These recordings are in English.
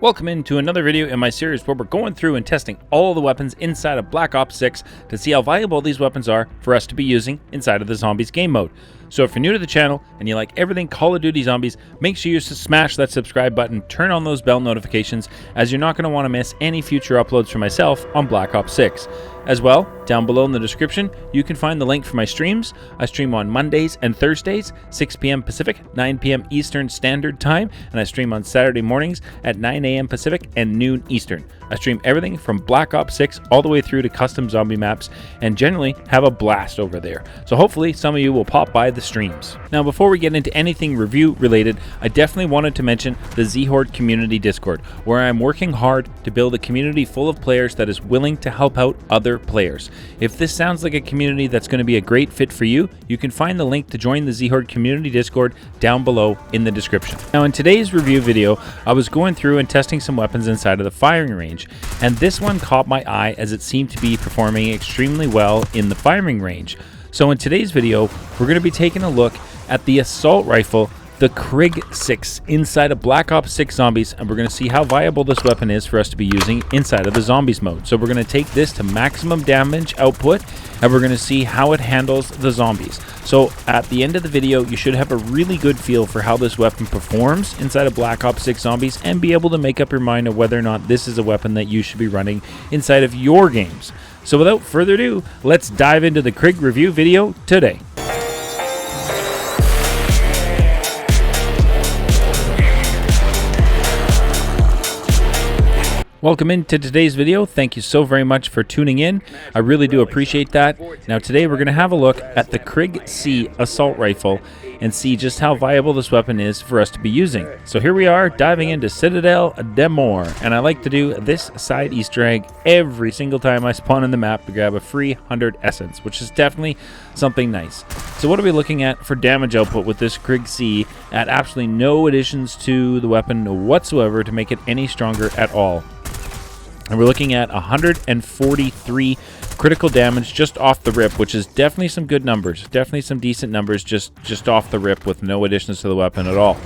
Welcome into another video in my series where we're going through and testing all the weapons inside of Black Ops 6 to see how valuable these weapons are for us to be using inside of the Zombies game mode. So if you're new to the channel and you like everything Call of Duty Zombies, make sure you smash that subscribe button, turn on those bell notifications, as you're not going to want to miss any future uploads from myself on Black Ops 6. As well, down below in the description, you can find the link for my streams. I stream on Mondays and Thursdays, 6 p.m. Pacific, 9 p.m. Eastern Standard Time, and I stream on Saturday mornings at 9 a.m. Pacific and noon Eastern. I stream everything from Black Ops 6 all the way through to custom zombie maps and generally have a blast over there. So hopefully some of you will pop by the streams. Now before we get into anything review related, I definitely wanted to mention the Zhorde community Discord, where I'm working hard to build a community full of players that is willing to help out other players. If this sounds like a community that's going to be a great fit for you, you can find the link to join the Zhorde community Discord down below in the description. Now in today's review video, I was going through and testing some weapons inside of the firing range, and this one caught my eye as it seemed to be performing extremely well in the firing range. So in today's video, we're going to be taking a look at the assault rifle, the Krig C inside of Black Ops 6 Zombies, and we're going to see how viable this weapon is for us to be using inside of the Zombies mode. So we're going to take this to maximum damage output, and we're going to see how it handles the zombies. So at the end of the video, you should have a really good feel for how this weapon performs inside of Black Ops 6 Zombies and be able to make up your mind of whether or not this is a weapon that you should be running inside of your games. So without further ado, let's dive into the Krig review video today. Welcome into today's video. Thank you so very much for tuning in. I really do appreciate that. Now today we're going to have a look at the Krig C assault rifle and see just how viable this weapon is for us to be using. So here we are diving into Citadelle de Morts, and I like to do this side Easter egg every single time I spawn in the map to grab a free 100 essence, which is definitely something nice. So what are we looking at for damage output with this Krig C at absolutely no additions to the weapon whatsoever to make it any stronger at all? And we're looking at 143 critical damage just off the rip, which is definitely some good numbers. Definitely some decent numbers just off the rip with no additions to the weapon at all.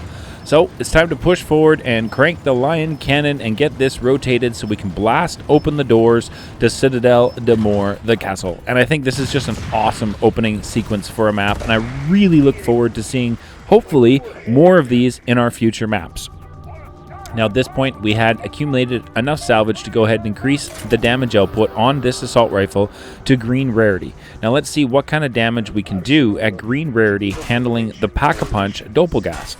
So it's time to push forward and crank the Lion Cannon and get this rotated so we can blast open the doors to Citadelle de Morts, the castle. And I think this is just an awesome opening sequence for a map, and I really look forward to seeing, hopefully, more of these in our future maps. Now at this point, we had accumulated enough salvage to go ahead and increase the damage output on this assault rifle to green rarity. Now let's see what kind of damage we can do at green rarity handling the Pack-a-Punch Doppelgast.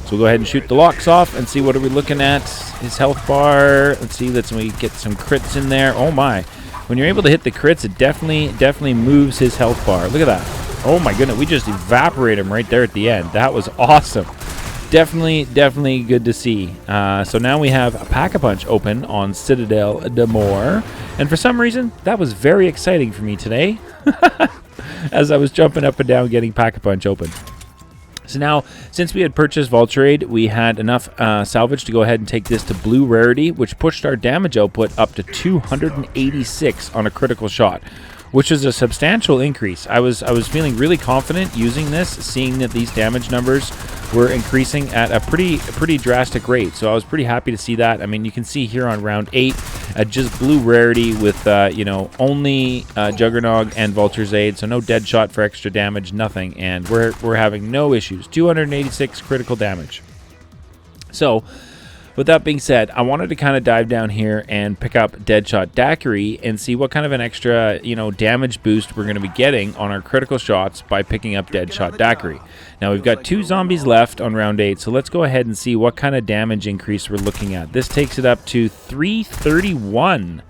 So we'll go ahead and shoot the locks off and see what are we looking at. His health bar, let's see, let's get some crits in there. Oh my, when you're able to hit the crits, it definitely moves his health bar. Look at that. Oh my goodness, we just evaporate him right there at the end. That was awesome. Definitely good to see. So now we have a Pack-a-Punch open on Citadelle de Morts, and for some reason that was very exciting for me today as I was jumping up and down getting Pack-a-Punch open. So now, since we had purchased Vulturade, we had enough salvage to go ahead and take this to blue rarity, which pushed our damage output up to 286 on a critical shot, which is a substantial increase. I was feeling really confident using this, seeing that these damage numbers were increasing at a pretty drastic rate. So I was pretty happy to see that. I mean, you can see here on round 8, just blue rarity with only Juggernog and Vulture's Aid, so no dead shot for extra damage, nothing, and we're having no issues. 286 critical damage. So with that being said, I wanted to kind of dive down here and pick up Deadshot Daiquiri and see what kind of an extra, damage boost we're going to be getting on our critical shots by picking up Deadshot Daiquiri. Now we've got 2 zombies left on round 8, so let's go ahead and see what kind of damage increase we're looking at. This takes it up to 331.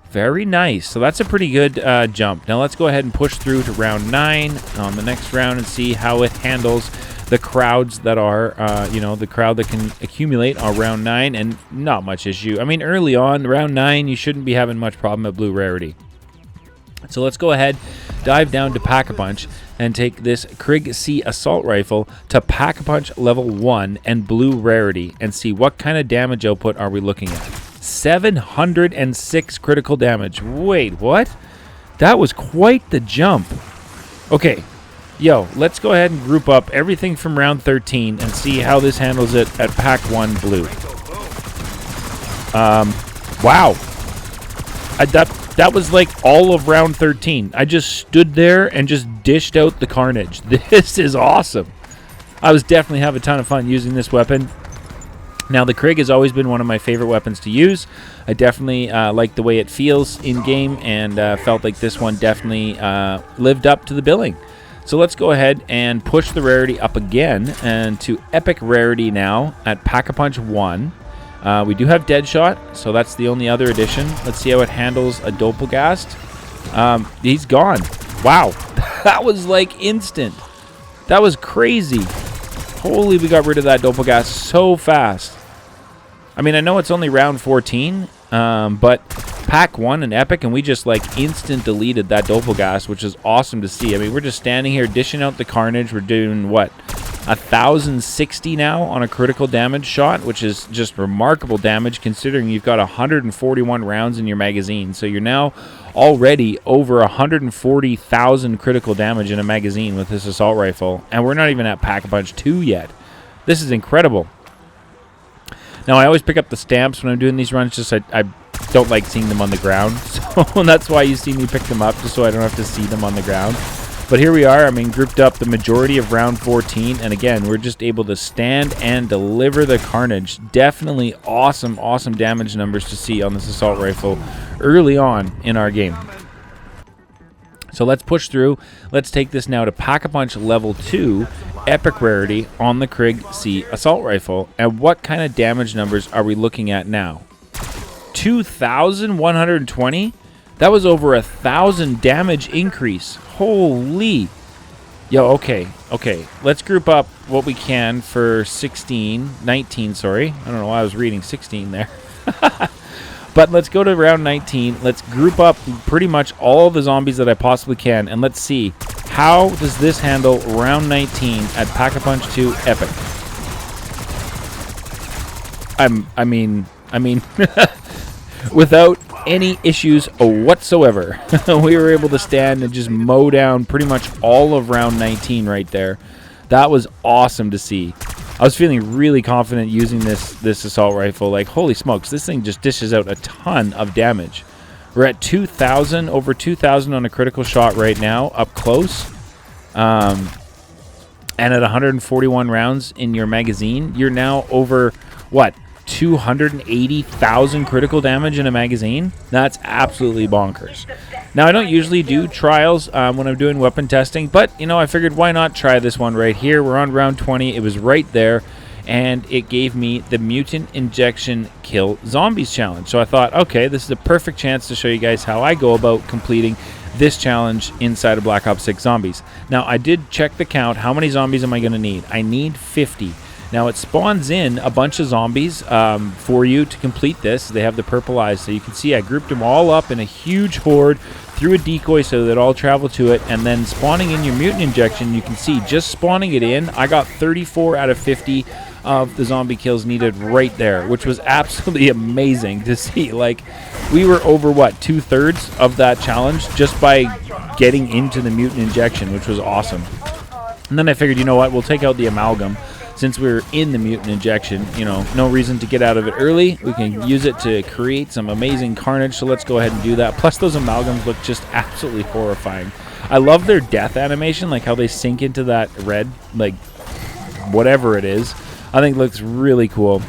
Very nice. So that's a pretty good jump. Now let's go ahead and push through to round 9 on the next round and see how it handles the crowds that are, the crowd that can accumulate on round 9, and not much issue. I mean, early on, round 9, you shouldn't be having much problem at blue rarity. So let's go ahead, dive down to Pack-a-Punch, and take this Krig C assault rifle to Pack-a-Punch level 1 and blue rarity, and see what kind of damage output are we looking at. 706 critical damage. Wait, what? That was quite the jump. Okay. Yo, let's go ahead and group up everything from round 13 and see how this handles it at Pack 1 Blue. Wow. That was like all of round 13. I just stood there and just dished out the carnage. This is awesome. I was definitely having a ton of fun using this weapon. Now, the Krig has always been one of my favorite weapons to use. I definitely like the way it feels in-game, and felt like this one definitely lived up to the billing. So let's go ahead and push the rarity up again, and to epic rarity now at Pack-a-Punch 1. We do have Deadshot, so that's the only other addition. Let's see how it handles a Doppelgast. He's gone. Wow. That was like instant. That was crazy. Holy, we got rid of that Doppelgast so fast. I mean, I know it's only round 14, but pack 1 and epic, and we just like instant deleted that Doppelgast, which is awesome to see. I mean, we're just standing here dishing out the carnage. We're doing what? 1,060 now on a critical damage shot, which is just remarkable damage considering you've got 141 rounds in your magazine. So you're now already over 140,000 critical damage in a magazine with this assault rifle, and we're not even at Pack-a-Punch 2 yet. This is incredible. Now, I always pick up the stamps when I'm doing these runs, just I don't like seeing them on the ground, so that's why you see me pick them up, just so I don't have to see them on the ground. But here we are, I mean, grouped up the majority of round 14, and again, we're just able to stand and deliver the carnage. Definitely awesome, awesome damage numbers to see on this assault rifle early on in our game. So let's push through. Let's take this now to Pack-a-Punch level 2, epic rarity on the Krig C assault rifle. And what kind of damage numbers are we looking at now? 2,120? That was over 1,000 damage increase. Holy. Yo, okay. Let's group up what we can for 19, sorry. I don't know why I was reading 16 there. But let's go to round 19. Let's group up pretty much all the zombies that I possibly can, and let's see how does this handle round 19 at Pack-a-Punch 2 Epic. I mean, without any issues whatsoever, we were able to stand and just mow down pretty much all of round 19 right there. That was awesome to see. I was feeling really confident using this assault rifle. Like, holy smokes, this thing just dishes out a ton of damage. We're at 2,000, over 2,000 on a critical shot right now, up close. And at 141 rounds in your magazine, you're now over, what, 280,000 critical damage in a magazine? That's absolutely bonkers. Now, I don't usually do trials when I'm doing weapon testing, but, you know, I figured why not try this one right here. We're on round 20. It was right there, and it gave me the Mutant Injection Kill Zombies challenge. So I thought, okay, this is a perfect chance to show you guys how I go about completing this challenge inside of Black Ops 6 Zombies. Now, I did check the count. How many zombies am I going to need? I need 50. Now, it spawns in a bunch of zombies for you to complete this. They have the purple eyes, so you can see I grouped them all up in a huge horde through a decoy so that all travel to it, and then spawning in your mutant injection, you can see just spawning it in, I got 34 out of 50 of the zombie kills needed right there, which was absolutely amazing to see. Like, we were over, what, 2/3 of that challenge just by getting into the mutant injection, which was awesome. And then I figured, you know what, we'll take out the amalgam. Since we're in the mutant injection, you know, no reason to get out of it early. We can use it to create some amazing carnage, so let's go ahead and do that. Plus, those amalgams look just absolutely horrifying. I love their death animation, like how they sink into that red, like, whatever it is. I think it looks really cool.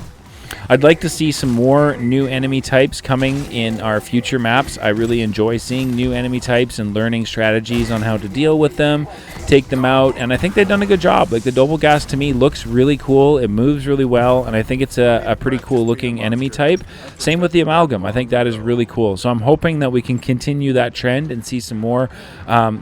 I'd like to see some more new enemy types coming in our future maps. I really enjoy seeing new enemy types and learning strategies on how to deal with them, take them out, and I think they've done a good job. Like, the Doppelgast to me looks really cool, it moves really well, and I think it's a pretty cool looking enemy type. Same with the amalgam. I think that is really cool. So I'm hoping that we can continue that trend and see some more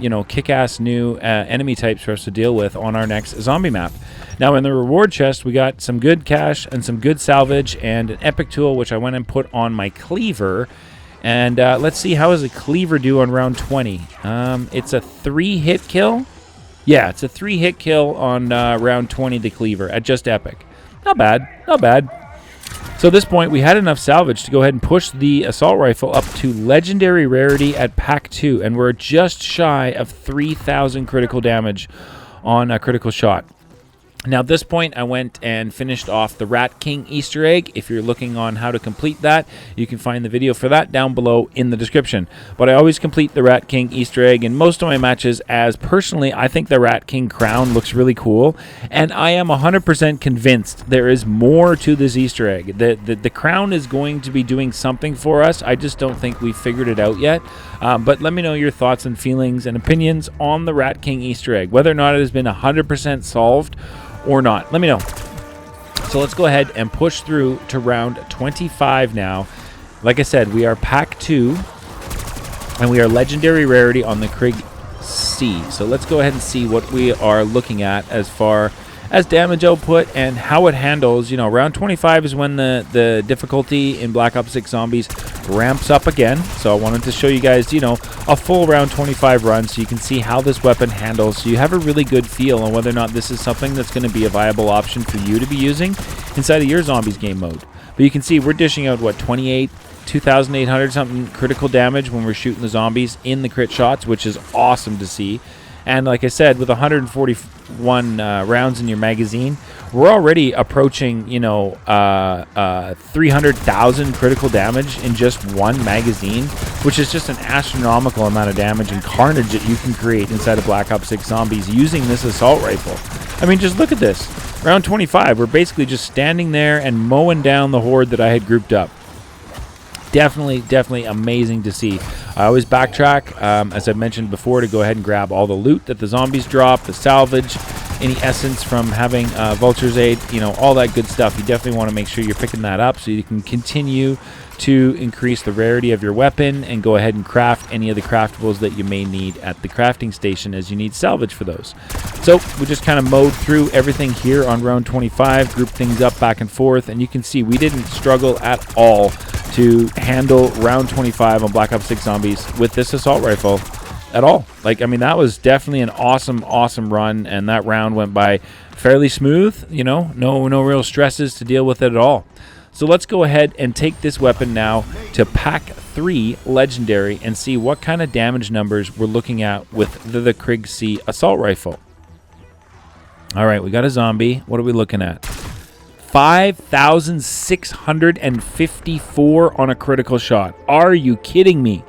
you know, kick-ass new enemy types for us to deal with on our next zombie map. Now, in the reward chest, we got some good cash and some good salvage and an epic tool, which I went and put on my cleaver. And let's see, how does a cleaver do on round 20? It's a 3-hit kill. Yeah, it's a 3-hit kill on round 20, the cleaver, at just epic. Not bad, not bad. So at this point, we had enough salvage to go ahead and push the assault rifle up to legendary rarity at pack 2. And we're just shy of 3,000 critical damage on a critical shot. Now, at this point, I went and finished off the Rat King Easter egg. If you're looking on how to complete that, you can find the video for that down below in the description. But I always complete the Rat King Easter egg in most of my matches, as personally, I think the Rat King crown looks really cool. And I am 100% convinced there is more to this Easter egg. The crown is going to be doing something for us. I just don't think we've figured it out yet. But let me know your thoughts and feelings and opinions on the Rat King Easter egg, whether or not it has been 100% solved or not. Let me know. So let's go ahead and push through to round 25 now. Like I said, we are pack 2, and we are legendary rarity on the Krig C. So let's go ahead and see what we are looking at as far as damage output and how it handles. You know, round 25 is when the difficulty in Black Ops 6 Zombies ramps up again. So I wanted to show you guys, you know, a full round 25 run so you can see how this weapon handles, so you have a really good feel on whether or not this is something that's going to be a viable option for you to be using inside of your Zombies game mode. But you can see we're dishing out, what, 2,800 something critical damage when we're shooting the zombies in the crit shots, which is awesome to see. And like I said, with 141 rounds in your magazine, we're already approaching, you know, 300,000 critical damage in just one magazine, which is just an astronomical amount of damage and carnage that you can create inside of Black Ops 6 Zombies using this assault rifle. I mean, just look at this. Round 25, we're basically just standing there and mowing down the horde that I had grouped up. Definitely amazing to see. I always backtrack, as I mentioned before, to go ahead and grab all the loot that the zombies drop, the salvage, any essence from having Vulture's Aid, you know, all that good stuff. You definitely want to make sure you're picking that up so you can continue to increase the rarity of your weapon and go ahead and craft any of the craftables that you may need at the crafting station, as you need salvage for those. So we just kind of mowed through everything here on round 25, grouped things up back and forth, and you can see we didn't struggle at all to handle round 25 on Black Ops 6 Zombies with this assault rifle at all. Like, I mean, that was definitely an awesome run, and that round went by fairly smooth, you know, no real stresses to deal with it at all. So let's go ahead and take this weapon now to pack 3 legendary and see what kind of damage numbers we're looking at with the Krig C assault rifle. All right, we got a zombie. What are we looking at? 5,654 on a critical shot. Are you kidding me?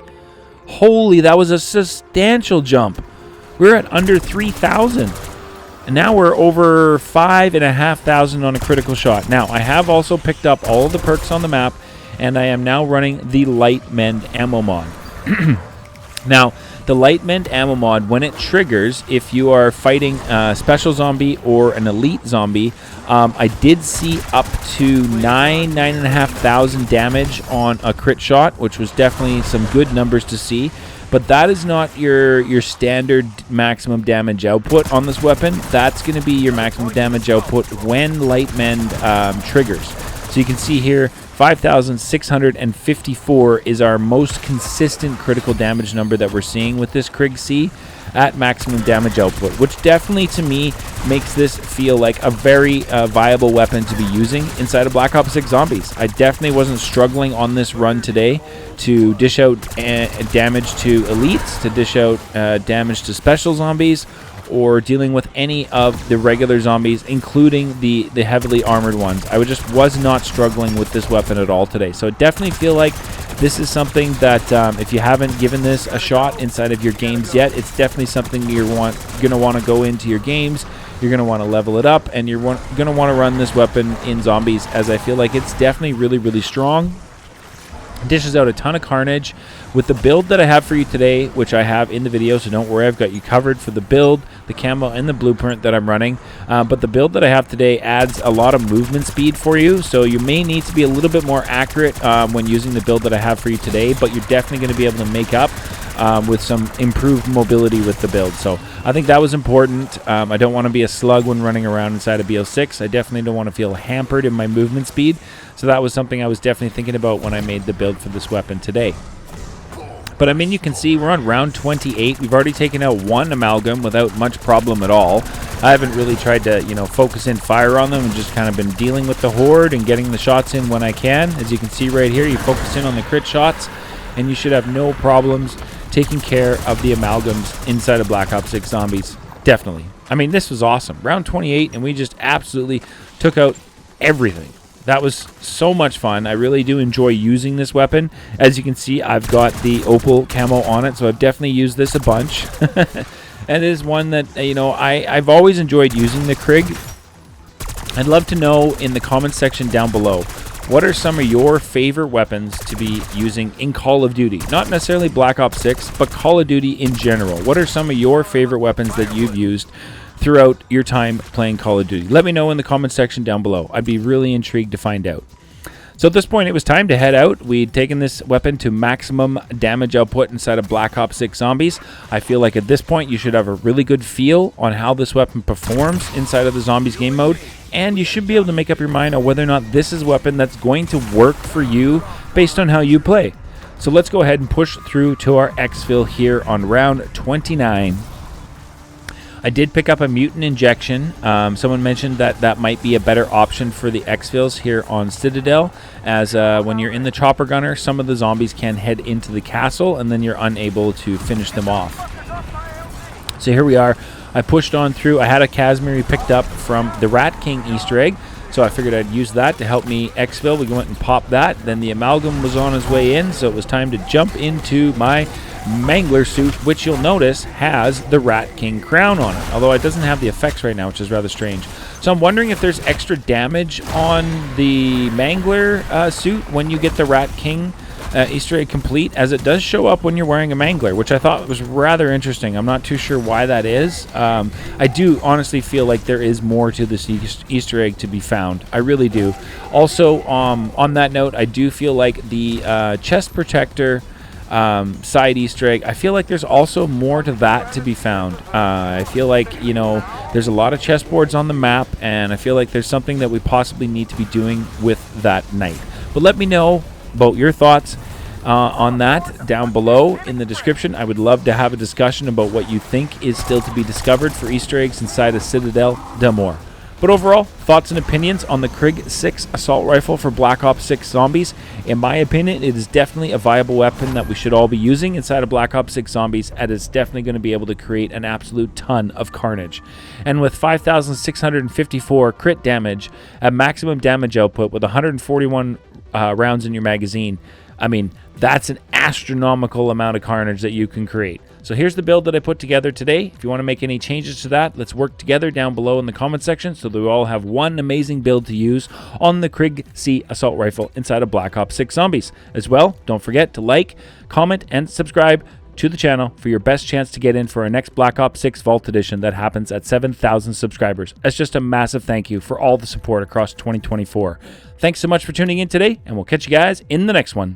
Holy, that was a substantial jump. We're at under 3,000. And now we're over 5,500 on a critical shot. Now, I have also picked up all of the perks on the map, and I am now running the Light Mend ammo mod. Now, the Light Mend ammo mod, when it triggers, if you are fighting a special zombie or an elite zombie, I did see up to 9,500 damage on a crit shot, which was definitely some good numbers to see. But that is not your standard maximum damage output on this weapon. That's going to be your maximum damage output when Light Mend triggers. So you can see here, 5,654 is our most consistent critical damage number that we're seeing with this Krig C at maximum damage output, which definitely to me makes this feel like a very viable weapon to be using inside of Black Ops 6 Zombies. I definitely wasn't struggling on this run today to dish out damage to elites, to dish out damage to special zombies, or dealing with any of the regular zombies, including the heavily armored ones. I just was not struggling with this weapon at all today. So I definitely feel like this is something that if you haven't given this a shot inside of your games yet, it's definitely something you're going to want to go into your games. You're going to want to level it up, and you're going to want to run this weapon in zombies, as I feel like it's definitely really strong. Dishes out a ton of carnage with the build that I have for you today, which I have in the video, so don't worry, I've got you covered for the build, the camo, and the blueprint that I'm running. But the build that I have today adds a lot of movement speed for you, so you may need to be a little bit more accurate when using the build that I have for you today, but you're definitely going to be able to make up with some improved mobility with the build. So I think that was important. I don't want to be a slug when running around inside of BO6. I definitely don't want to feel hampered in my movement speed. So that was something I was definitely thinking about when I made the build for this weapon today. But I mean, you can see we're on round 28. We've already taken out one amalgam without much problem at all. I haven't really tried to, you know, focus in fire on them, and just kind of been dealing with the horde and getting the shots in when I can. As you can see right here, you focus in on the crit shots, and you should have no problems taking care of the amalgams inside of Black Ops 6 Zombies. Definitely. I mean, this was awesome. Round 28, and we just absolutely took out everything. That was so much fun. I really do enjoy using this weapon. As you can see, I've got the opal camo on it, so I've definitely used this a bunch. And it is one that, you know, I've always enjoyed using the Krig. I'd love to know in the comments section down below, what are some of your favorite weapons to be using in Call of Duty? Not necessarily Black Ops 6, but Call of Duty in general. What are some of your favorite weapons that you've used throughout your time playing Call of Duty? Let me know in the comment section down below. I'd be really intrigued to find out. So at this point, it was time to head out. We'd taken this weapon to maximum damage output inside of Black Ops 6 Zombies. I feel like at this point, you should have a really good feel on how this weapon performs inside of the Zombies game mode, and you should be able to make up your mind on whether or not this is a weapon that's going to work for you based on how you play. So let's go ahead and push through to our exfil here on round 29. I did pick up a mutant injection. Someone mentioned that that might be a better option for the exfils here on Citadelle, as when you're in the chopper gunner, some of the zombies can head into the castle and then you're unable to finish them off. So here we are. I pushed on through. I had a Casimir we picked up from the Rat King Easter egg, so I figured I'd use that to help me exfil. We went and popped that. Then the amalgam was on his way in, so it was time to jump into my Mangler suit, which you'll notice has the Rat King crown on it, although it doesn't have the effects right now, which is rather strange. So I'm wondering if there's extra damage on the Mangler suit when you get the Rat King Easter egg complete, as it does show up when you're wearing a Mangler, which I thought was rather interesting. I'm not too sure why that is. I do honestly feel like there is more to this Easter egg to be found. I really do. Also, on that note, I do feel like the chest protector side Easter egg, I feel like there's also more to that to be found. I feel like, you know, there's a lot of chessboards on the map, and I feel like there's something that we possibly need to be doing with that knight. But let me know about your thoughts on that down below in the description. I would love to have a discussion about what you think is still to be discovered for Easter eggs inside of Citadelle Del More. But overall, thoughts and opinions on the Krig 6 assault rifle for Black Ops 6 Zombies. In my opinion, it is definitely a viable weapon that we should all be using inside of Black Ops 6 Zombies, and it's definitely going to be able to create an absolute ton of carnage. And with 5,654 crit damage at maximum damage output with 141 rounds in your magazine, I mean, that's an astronomical amount of carnage that you can create. So here's the build that I put together today. If you want to make any changes to that, let's work together down below in the comment section so that we all have one amazing build to use on the Krig C assault rifle inside of Black Ops 6 Zombies. As well, don't forget to like, comment, and subscribe to the channel for your best chance to get in for our next Black Ops 6 Vault Edition that happens at 7,000 subscribers. That's just a massive thank you for all the support across 2024. Thanks so much for tuning in today, and we'll catch you guys in the next one.